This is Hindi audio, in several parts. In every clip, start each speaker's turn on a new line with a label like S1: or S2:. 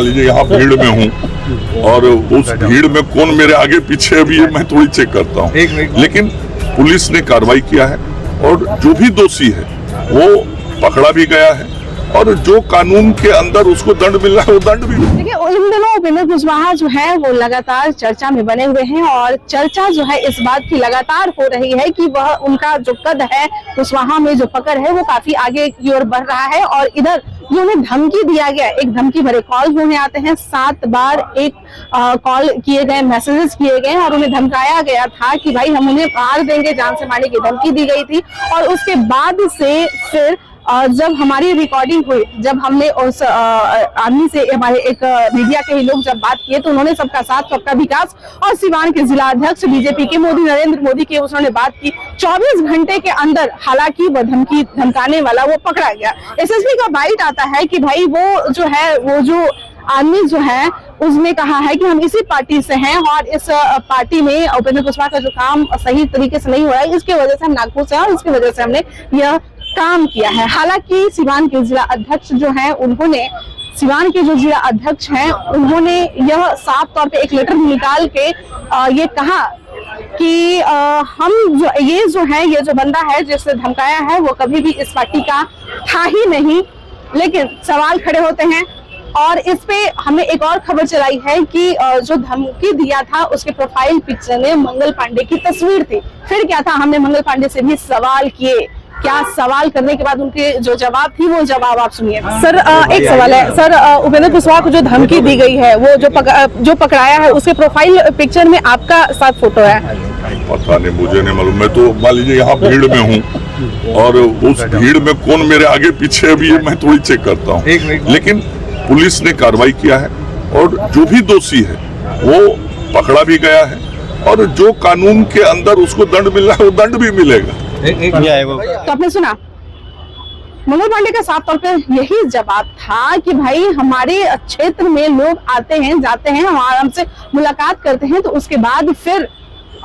S1: लीजिए यहाँ भीड़ में हूँ और उस भीड़ में कौन मेरे आगे पीछे अभी मैं थोड़ी चेक करता हूँ, लेकिन पुलिस ने कार्रवाई किया है और जो भी दोषी है वो पकड़ा भी गया है और जो कानून के अंदर उसको दंड मिल रहा है वो दंड भी।
S2: देखिए, इन दिनों उपेंद्र कुशवाहा जो है वो लगातार चर्चा में बने हुए हैं और चर्चा जो है इस बात की लगातार हो रही है कि वह उनका जो कद है कुशवाहा में जो पकड़ है वो काफी आगे की ओर बढ़ रहा है। और इधर जो उन्हें धमकी दिया गया, एक धमकी भरे कॉल उन्हें आते हैं, 7 बार एक कॉल किए गए, मैसेजेस किए गए और उन्हें धमकाया गया था कि भाई हम उन्हें मार देंगे, जान से मारने की धमकी दी गई थी। और उसके बाद से फिर जब हमारी रिकॉर्डिंग हुई, जब हमने उस आदमी से, हमारे एक मीडिया के ही लोग जब बात किए तो उन्होंने सबका साथ सबका विकास और सिवान के जिला अध्यक्ष बीजेपी के नरेंद्र मोदी के उन्होंने बात की। 24 घंटे के अंदर हालांकि वह धमकाने वाला वो पकड़ा गया। एसएसपी का बाइट आता है कि भाई वो जो आदमी जो है उसने कहा है कि हम इसी पार्टी से हैं और इस पार्टी में उपेंद्र कुशवाहा का जो काम सही तरीके से नहीं हो रहा है, इसकी वजह से हम नागपुर से हैं और इसकी वजह से हमने यह काम किया है। हालांकि सिवान के जिला अध्यक्ष जो हैं उन्होंने यह साफ तौर पे एक लेटर निकाल के ये कहा कि ये जो बंदा है जिसने धमकाया है वो कभी भी इस पार्टी का था ही नहीं। लेकिन सवाल खड़े होते हैं और इस पे हमने एक और खबर चलाई है कि जो धमकी दिया था उसके प्रोफाइल पिक्चर में मंगल पांडे की तस्वीर थी। फिर क्या था, हमने मंगल पांडे से भी सवाल किए। क्या सवाल करने के बाद उनके जो जवाब थी वो जवाब आप सुनिए। सर, एक सवाल है सर, उपेंद्र कुशवाहा को जो धमकी दी गई है वो जो पकड़ाया है उसके प्रोफाइल पिक्चर में आपका साथ फोटो है।
S1: पता नहीं, मुझे नहीं मालूम। मैं तो मान लीजिए यहाँ भीड़ में हूँ और उस भीड़ में कौन मेरे आगे पीछे अभी मैं थोड़ी चेक करता हूँ, लेकिन पुलिस ने कार्रवाई किया है और जो भी दोषी है वो पकड़ा भी गया है और जो कानून के अंदर उसको दंड मिल रहा है वो दंड भी मिलेगा।
S2: तो आपने सुना, मंगल पांडे का साफ तौर पर यही जवाब था कि भाई हमारे क्षेत्र में लोग आते हैं, जाते हैं, हमसे मुलाकात करते हैं तो उसके बाद फिर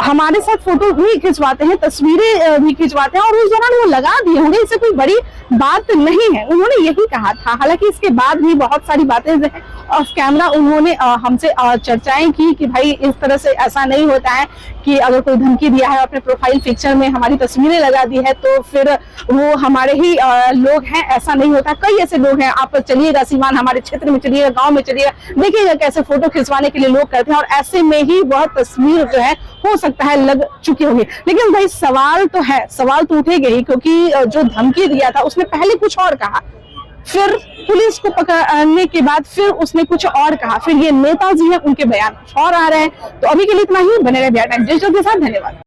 S2: हमारे साथ फोटो भी खिंचवाते हैं, तस्वीरें भी खिंचवाते हैं और उस दौरान वो लगा दिए होंगे, इससे कोई बड़ी बात नहीं है। उन्होंने यही कहा था। हालांकि इसके बाद भी बहुत सारी बातें ऑफ कैमरा उन्होंने हमसे चर्चाएं की कि भाई इस तरह से ऐसा नहीं होता है कि अगर कोई धमकी दिया है अपने प्रोफाइल पिक्चर में हमारी तस्वीरें लगा दी है तो फिर वो हमारे ही लोग हैं, ऐसा नहीं होता। कई ऐसे लोग हैं, आप चलिएगा सीमान हमारे क्षेत्र में, चलिएगा गाँव में, चलिएगा देखिएगा कैसे फोटो खिंचवाने के लिए लोग करते हैं और ऐसे में ही वह तस्वीर जो है हो सकता है लग चुकी होगी। लेकिन भाई सवाल तो है, सवाल तो उठेगा ही, क्योंकि जो धमकी दिया था उसने पहले कुछ और कहा, फिर पुलिस को पकड़ने के बाद फिर उसने कुछ और कहा, फिर ये नेताजी हैं उनके बयान कुछ और आ रहे हैं। तो अभी के लिए इतना ही। बने रहे बिहार टाइम्स के साथ। धन्यवाद।